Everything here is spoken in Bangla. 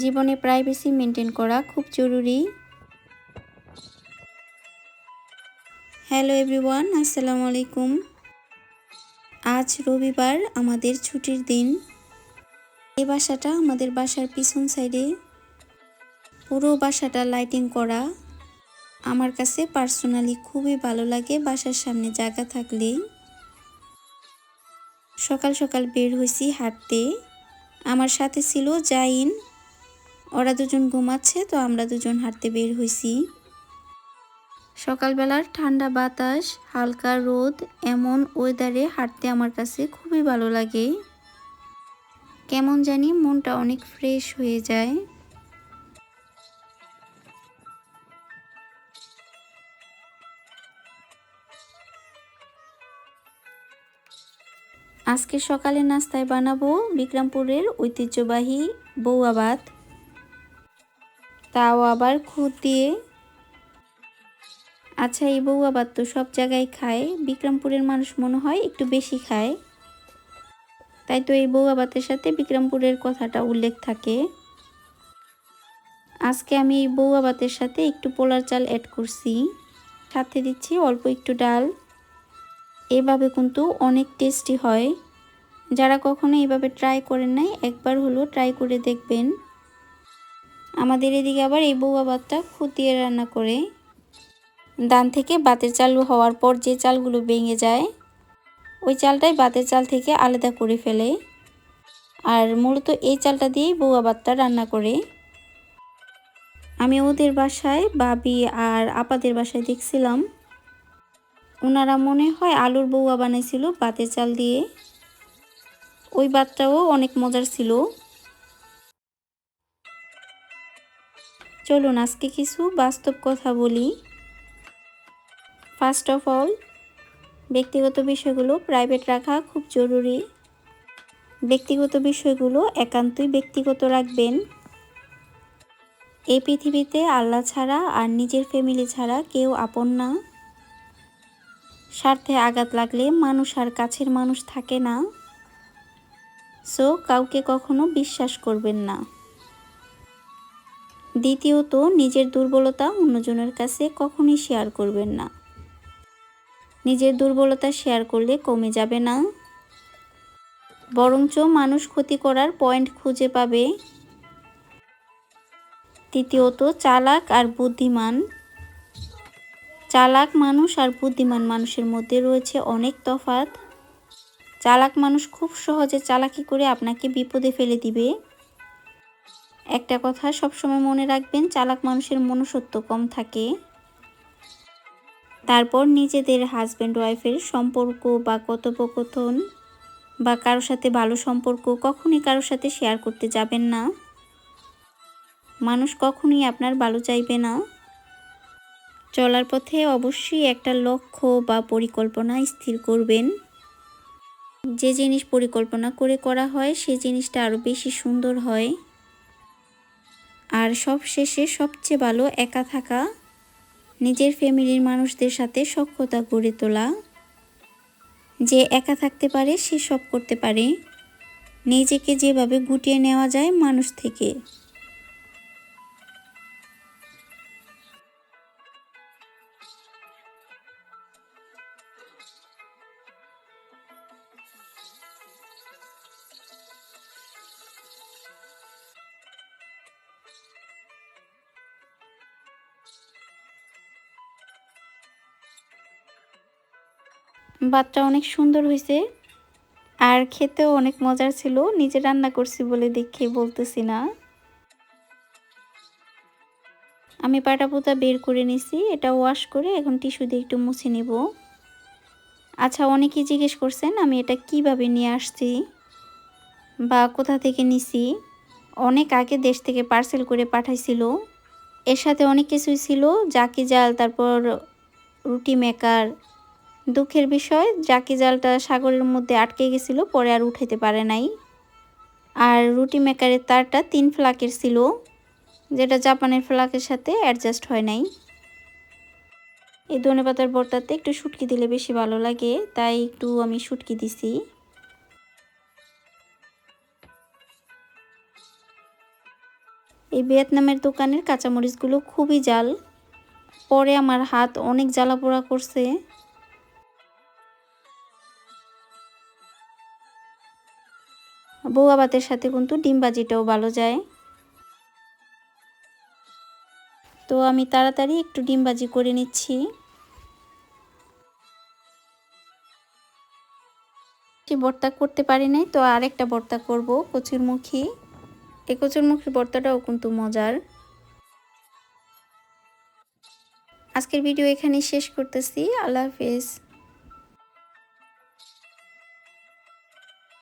জীবনে প্রাইভেসি মেনটেন করা খুব জরুরি। হ্যালো এভরিওয়ান, আসসালামু আলাইকুম। আজ রবিবার, আমাদের ছুটির দিন। এই বাসাটা আমাদের বাসার পিছন সাইডে। পুরো বাসাটা লাইটিং করা। আমার কাছে পার্সোনালি খুবই ভালো লাগে বাসার সামনে জায়গা থাকলেই। সকাল সকাল বের হয়েছি হাঁটতে। আমার সাথে ছিল জাইন। ওরা দুজন ঘুমাচ্ছে, তো আমরা দুজন হাঁটতে বের হয়েছি। সকালবেলার ঠান্ডা বাতাস, হালকা রোদ, এমন ওয়েদারে হাঁটতে আমার কাছে খুবই ভালো লাগে। কেমন জানি মনটা অনেক ফ্রেশ হয়ে যায়। আজকে সকালে নাস্তায় বানাবো বিক্রমপুরের ঐতিহ্যবাহী বউয়া ভাত, তাও আবার খুদ দিয়ে। আচ্ছা, এই বউয়া ভাত তো সব জায়গায় খায়, বিক্রমপুরের মানুষ মনে হয় একটু বেশি খায়, তাই তো এই বউয়া ভাতের সাথে বিক্রমপুরের কথাটা উল্লেখ থাকে। আজকে আমি এই বউয়া ভাতের সাথে একটু পোলার চাল অ্যাড করছি, সাথে দিচ্ছি অল্প একটু ডাল। এভাবে কিন্তু অনেক টেস্টি হয়। যারা কখনো এইভাবে ট্রাই করেন নাই, একবার হলো ট্রাই করে দেখবেন। আমাদের এদিকে আবার এই বউয়া ভাতটা খুঁটিয়ে রান্না করে। ধান থেকে ভাতের চাল হওয়ার পর যে চালগুলো ভেঙে যায়, ওই চালটাই ভাতের চাল থেকে আলাদা করে ফেলে। আর মূলত এই চালটা দিয়েই বউয়া ভাতটা রান্না করে। আমি ওদের বাসায়, ভাবি আর আপাদের বাসায় দেখছিলাম, ওনারা মনে হয় আলুর বউয়া বানাইছিল ভাতের চাল দিয়ে। ওই ভাতটাও অনেক মজার ছিল। চলুন আজকে কিছু বাস্তব কথা বলি। ফার্স্ট অফ অল, ব্যক্তিগত বিষয়গুলো প্রাইভেট রাখা খুব জরুরি। ব্যক্তিগত বিষয়গুলো একান্তই ব্যক্তিগত রাখবেন। এই পৃথিবীতে আল্লাহ ছাড়া আর নিজের ফ্যামিলি ছাড়া কেউ আপন না। স্বার্থে আঘাত লাগলে মানুষ আর কাছের মানুষ থাকে না। সো কাউকে কখনো বিশ্বাস করবেন না। দ্বিতীয়ত, নিজের দুর্বলতা অন্যজনের কাছে কখনোই শেয়ার করবেন না। নিজের দুর্বলতা শেয়ার করলে কমে যাবে না, বরঞ্চ মানুষ ক্ষতি করার পয়েন্ট খুঁজে পাবে। তৃতীয়ত, চালাক আর বুদ্ধিমান। চালাক মানুষ আর বুদ্ধিমান মানুষের মধ্যে রয়েছে অনেক তফাৎ। চালাক মানুষ খুব সহজে চালাকি করে আপনাকে বিপদে ফেলে দিবে। একটা কথা সবসময় মনে রাখবেন, চালাক মানুষের মনুষ্যত্ব কম থাকে। তারপর নিজেদের হাজব্যান্ড ওয়াইফের সম্পর্ক বা কথোপকথন বা কারোর সাথে ভালো সম্পর্ক কখনই কারোর সাথে শেয়ার করতে যাবেন না। মানুষ কখনোই আপনার ভালো চাইবে না। চলার পথে অবশ্যই একটা লক্ষ্য বা পরিকল্পনা স্থির করবেন। যে জিনিস পরিকল্পনা করে করা হয়, সেই জিনিসটা আরও বেশি সুন্দর হয়। আর সবশেষে সবচেয়ে ভালো একা থাকা, নিজের ফ্যামিলির মানুষদের সাথে সখ্যতা গড়ে তোলা। যে একা থাকতে পারে সে সব করতে পারে। নিজেকে যেভাবে গুটিয়ে নেওয়া যায় মানুষ থেকে। ভাতটা অনেক সুন্দর হয়েছে আর খেতেও অনেক মজার ছিল। নিজে রান্না করছি বলে দেখে বলতেছি না। আমি পাটা পুতা বের করে নিছি, এটা ওয়াশ করে এখন টিস্যু দিয়ে একটু মুছে নিব। আচ্ছা, অনেকেই জিজ্ঞেস করছেন আমি এটা কিভাবে নিয়ে আসছি বা কোথা থেকে নিছি। অনেক আগে দেশ থেকে পার্সেল করে পাঠাইছিল। এর সাথে অনেক কিছুই ছিল, জাকি জাল, তারপর রুটি মেকার। দুঃখের বিষয়, জাকি জালটা সাগরের মধ্যে আটকে গেছিল, পরে আর উঠাইতে পারে নাই। আর রুটি মেকারের তারটা 3 ফ্লাকের ছিল, যেটা জাপানের ফ্লাকের সাথে অ্যাডজাস্ট হয় নাই। এই ধনেপাতার ভর্তাতে একটু শুটকি দিলে বেশি ভালো লাগে, তাই একটু আমি শুটকি দিছি। এই ভিয়েতনামের দোকানের কাঁচামরিচগুলো খুবই ঝাল, পরে আমার হাত অনেক জ্বালা পোড়া করছে। বউয়া ভাতের সাথে কিন্তু ডিম ভাজিটাও ভালো যায়। তো আমি তাড়াতাড়ি একটু ডিম ভাজি করে নিচ্ছি। ভর্তা করতে পারি নাই, তো আরেকটা ভর্তা করব কচুরমুখী। এই কচুরমুখীর ভর্তাটাও কিন্তু মজার। আজকের ভিডিও এখানেই শেষ করতেছি। আল্লাহ হাফেজ।